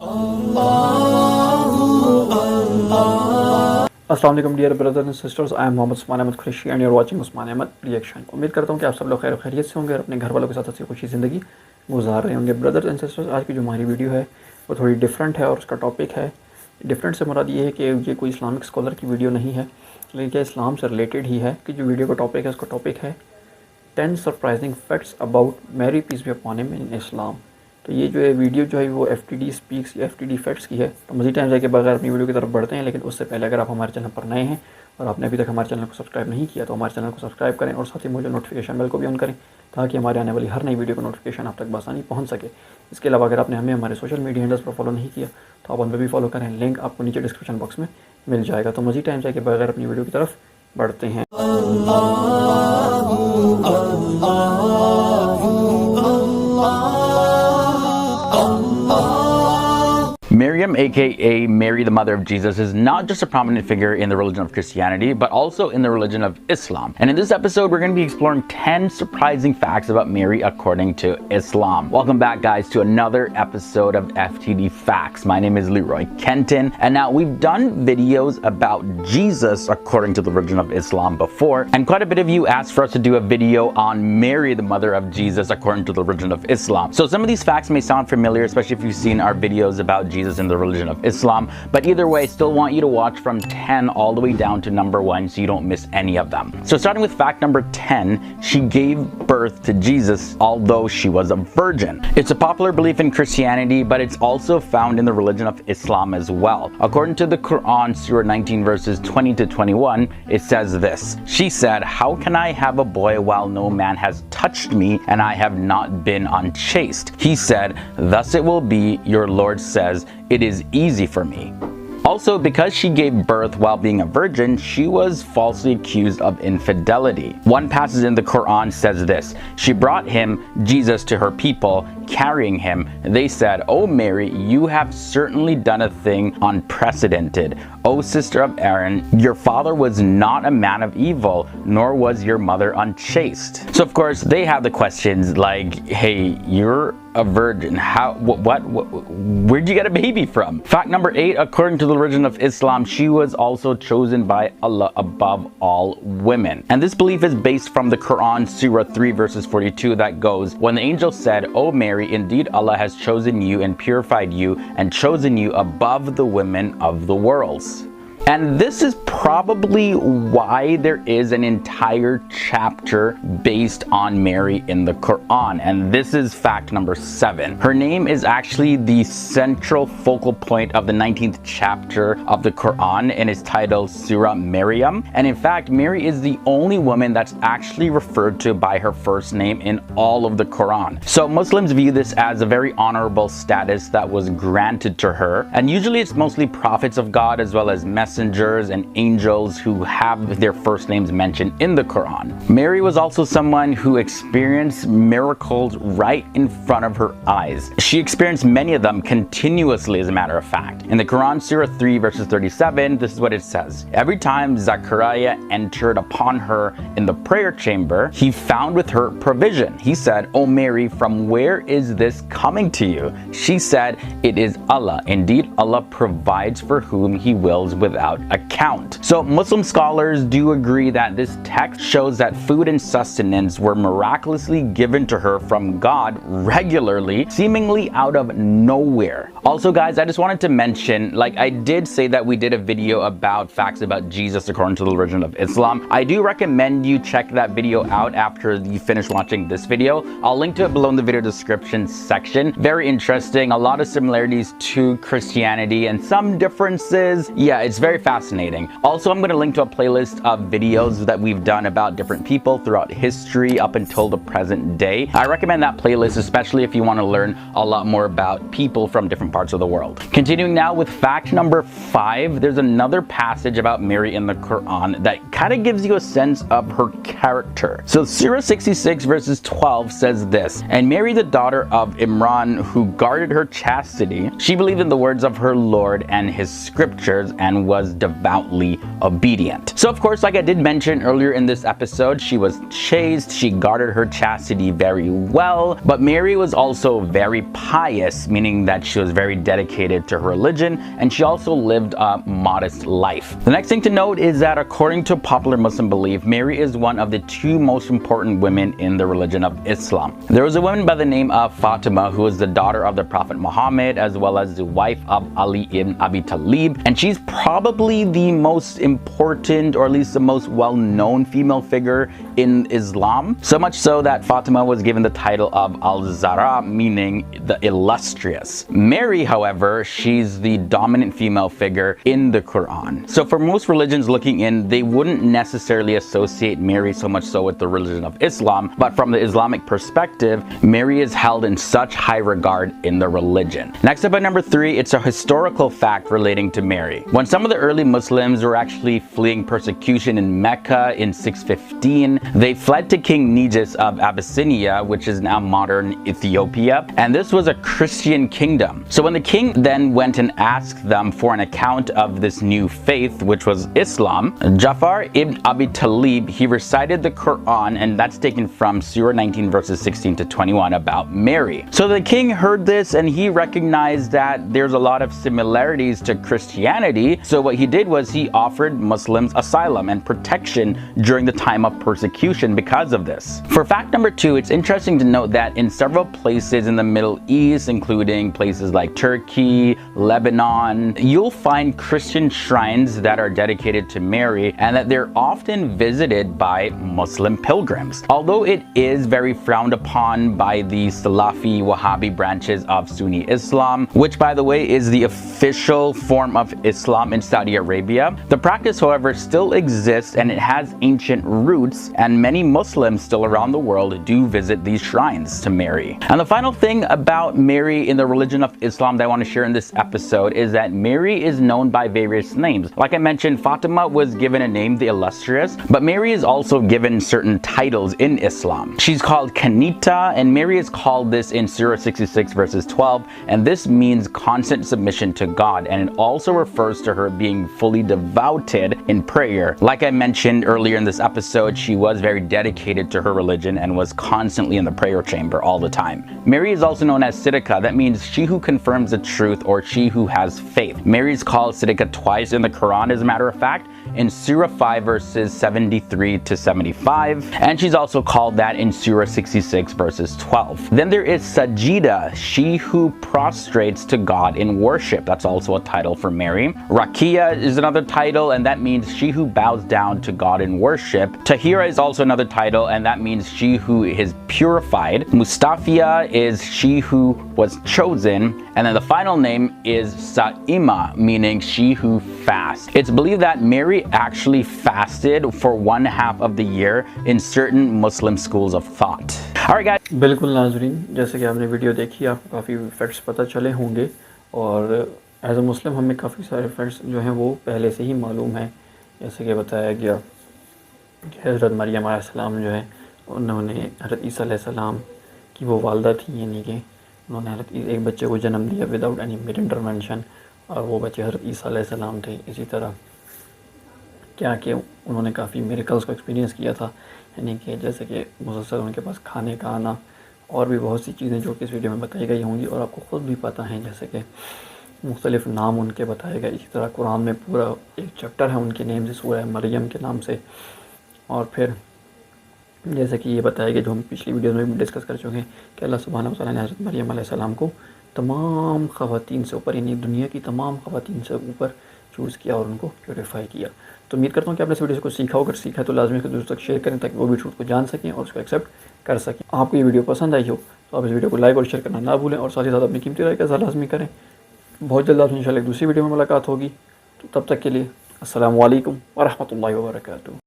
Assalamu alaikum dear brothers and sisters, I am Mohammad Usman Ahmed Qureshi and you are watching Usman Ahmed Reaction। उम्मीद करता हूँ कि आप सब लोग खैर खैरियत से होंगे और अपने घर वालों के साथ अच्छी खुशी ज़िंदगी गुजार रहे होंगे। ब्रदर्स एंड सिस्टर्स, आज की जो हमारी वीडियो है वो थोड़ी डिफरेंट है और उसका टॉपिक है, डिफरेंट से मुराद ये है कि ये कोई इस्लामिक स्कॉलर की वीडियो नहीं है, लेकिन इस्लाम से रिलेटेड ही है। कि जो वीडियो का टॉपिक है उसका टॉपिक है 10 surprising facts about Mary peace be upon him in Islam. तो ये जो है वीडियो जो है वो FTD स्पीक्स या FTD फैक्ट्स की है। तो मज़ीद टाइम जाके बगैर अपनी वीडियो की तरफ बढ़ते हैं, लेकिन उससे पहले अगर आप हमारे चैनल पर नए हैं और आपने अभी तक हमारे चैनल को सब्सक्राइब नहीं किया तो हमारे चैनल को सब्सक्राइब करें और साथ ही मुझे नोटिफिकेशन बेल को भी ऑन करें ताकि हमारे आने वाली हर नई वीडियो का नोटिफिकेशन आप तक बआसानी पहुँच सके। इसके अलावा अगर आपने हमें हमारे सोशल मीडिया हैंडल्स पर फॉलो नहीं किया तो आप उन पर भी फॉलो करें, लिंक आपको नीचे डिस्क्रिप्शन बॉक्स में मिल जाएगा। तो मज़ीद टाइम जाके बगैर अपनी वीडियो की तरफ बढ़ते हैं। Miriam, aka Mary, the mother of Jesus, is not just a prominent figure in the religion of Christianity, but also in the religion of Islam. And in this episode, we're going to be exploring 10 surprising facts about Mary according to Islam. Welcome back, guys, to another episode of FTD Facts. My name is Leroy Kenton, and now we've done videos about Jesus according to the religion of Islam before, and quite a bit of you asked for us to do a video on Mary, the mother of Jesus, according to the religion of Islam. So some of these facts may sound familiar, especially if you've seen our videos about Jesus in the religion of Islam, but either way, I still want you to watch from 10 all the way down to number 1 so you don't miss any of them. So starting with fact number 10, she gave birth to Jesus although she was a virgin. It's a popular belief in Christianity, but it's also found in the religion of Islam as well. According to the Quran, Surah 19 verses 20 to 21, it says this: she said, "How can I have a boy while no man has touched me and I have not been unchaste?" He said, "Thus it will be, your Lord says, it is easy for me." Also, because she gave birth while being a virgin, she was falsely accused of infidelity. One passage in the Quran says this: she brought him, Jesus, to her people, carrying him. They said, "O Mary, you have certainly done a thing unprecedented. O sister of Aaron, your father was not a man of evil, nor was your mother unchaste." So of course they have the questions like, hey, you're a virgin, how, where'd you get a baby from? Fact number 8, according to the religion of Islam, she was also chosen by Allah above all women. And this belief is based from the Quran, Surah 3 verses 42, that goes, "When the angel said, O Mary, indeed Allah has chosen you and purified you and chosen you above the women of the worlds." And this is probably why there is an entire chapter based on Mary in the Quran. And this is fact number 7. Her name is actually the central focal point of the 19th chapter of the Quran, and is titled Surah Maryam. And in fact, Mary is the only woman that's actually referred to by her first name in all of the Quran. So Muslims view this as a very honorable status that was granted to her. And usually it's mostly prophets of God as well as messengers and angels who have their first names mentioned in the Quran. Mary was also someone who experienced miracles right in front of her eyes. She experienced many of them continuously, as a matter of fact. In the Quran, Surah 3 verses 37, this is what it says: "Every time Zachariah entered upon her in the prayer chamber, he found with her provision. He said, 'O Mary, from where is this coming to you?' She said, 'It is Allah. Indeed, Allah provides for whom he wills without account.'" So Muslim scholars do agree that this text shows that food and sustenance were miraculously given to her from God regularly, seemingly out of nowhere. Also, guys, I just wanted to mention, like I did say that we did a video about facts about Jesus according to the religion of Islam. I do recommend you check that video out after you finish watching this video. I'll link to it below in the video description section. Very interesting, a lot of similarities to Christianity and some differences. Yeah, it's very fascinating. Also, I'm going to link to a playlist of videos that we've done about different people throughout history up until the present day. I recommend that playlist, especially if you want to learn a lot more about people from different parts of the world. Continuing now with fact number 5, there's another passage about Mary in the Quran that kind of gives you a sense of her character. So Surah 66 verses 12 says this: "And Mary, the daughter of Imran, who guarded her chastity, she believed in the words of her Lord and his scriptures and was devoutly obedient." So of course, like I did mention earlier in this episode, she was chaste, she guarded her chastity very well, but Mary was also very pious, meaning that she was very very dedicated to her religion, and she also lived a modest life. The next thing to note is that according to popular Muslim belief, Mary is one of the two most important women in the religion of Islam. There was a woman by the name of Fatima who was the daughter of the Prophet Muhammad as well as the wife of Ali ibn Abi Talib, and she's probably the most important, or at least the most well-known female figure in Islam. So much so that Fatima was given the title of Al-Zahra, meaning the illustrious. Mary, however, she's the dominant female figure in the Quran. So for most religions looking in, they wouldn't necessarily associate Mary so much so with the religion of Islam, but from the Islamic perspective, Mary is held in such high regard in the religion. Next up at number 3, it's a historical fact relating to Mary. When some of the early Muslims were actually fleeing persecution in Mecca in 615, they fled to King Negus of Abyssinia, which is now modern Ethiopia, and this was a Christian kingdom. So when the king then went and asked them for an account of this new faith, which was Islam, Jafar ibn Abi Talib, he recited the Quran, and that's taken from Surah 19 verses 16 to 21 about Mary. So the king heard this and he recognized that there's a lot of similarities to Christianity, so what he did was he offered Muslims asylum and protection during the time of persecution because of this. For fact number 2, it's interesting to note that in several places in the Middle East, including places like Turkey, Lebanon, you'll find Christian shrines that are dedicated to Mary and that they're often visited by Muslim pilgrims. Although it is very frowned upon by the Salafi Wahhabi branches of Sunni Islam, which by the way is the official form of Islam in Saudi Arabia, the practice however still exists and it has ancient roots, and many Muslims still around the world do visit these shrines to Mary. And the final thing about Mary in the religion of Islam that I want to share in this episode is that Mary is known by various names. Like I mentioned, Fatima was given a name, the illustrious, but Mary is also given certain titles in Islam. She's called Kanita, and Mary is called this in Surah 66 verses 12, and this means constant submission to God, and it also refers to her being fully devoted in prayer. Like I mentioned earlier in this episode, she was very dedicated to her religion and was constantly in the prayer chamber all the time. Mary is also known as Siddiqa. That means she who confirms the truth, or she who has faith. Mary is called Siddiqa twice in the Quran, as a matter of fact, in Surah 5 verses 73 to 75, and she's also called that in Surah 66 verses 12. Then there is Sajida, she who prostrates to God in worship. That's also a title for Mary. Rakia is another title, and that means she who bows down to God in worship. Tahira is also another title, and that means she who is purified. Mustafia is she who was chosen, and then the final name is Sa'ima, meaning she who fasts. It's believed that Mary actually fasted for 1/2 of the year in certain Muslim schools of thought. Alright guys. बिल्कुल नाजरीन, जैसे कि आपने video देखी, आपको काफ़ी facts पता चले होंगे, और एज अ मुस्लिम हमें काफ़ी सारे फैक्ट्स जो हैं वो पहले से ही मालूम है। जैसे कि बताया गया कि हज़रत मरियम अलैहिस्सलाम जो है उन्होंने हज़रत ईसा अलैहिस्सलाम की वो वालदा थी, यानी कि उन्होंने एक बच्चे को जन्म दिया विदाउट एनी मेड इंटरवेंशन, और वो बच्चे हज़रत ईसा अलैहिस्सलाम थे। इसी तरह क्या कि उन्होंने काफ़ी मिरेकल्स को एक्सपीरियंस किया था, यानी कि जैसे कि मुसलसल उनके पास खाने का आना, और भी बहुत सी चीज़ें जो कि इस वीडियो में बताई गई होंगी और आपको ख़ुद भी पता है, जैसे कि मुख्तलिफ़ नाम उनके बताए गए। इसी तरह कुरान में पूरा एक चैप्टर है उनके नेम से, सूरह मरियम के नाम से। और फिर जैसे कि ये बताया गया, जो हम पिछली वीडियो में भी डिस्कस कर चुके हैं, कि अल्लाह सुब्हानहू व तआला ने हज़रत मरियम अलैहिस्सलाम को तमाम ख़वातीन से ऊपर, यानी दुनिया की तमाम ख़वातीन से ऊपर चूज़ किया और उनको प्योरीफाई किया। तो उम्मीद करता हूँ कि आपने इस वीडियो से कुछ सीखा होगा। अगर सीखा है तो लाजमी उसको दूसरों तक शेयर करें, ताकि वो भी ट्रूथ को जान सकें और उसको एक्सेप्ट कर सकें। आपको ये वीडियो पसंद आई हो तो आप इस वीडियो को लाइक और शेयर करना ना भूलें, और साथ ही साथ अपनी कीमती राय का इज़हार लाजमी करें। बहुत जल्द आपसे इंशाल्लाह एक दूसरी वीडियो में मुलाकात होगी, तो तब तक के लिए अस्सलामु अलैकुम व रहमतुल्लाहि व बरकातुहू।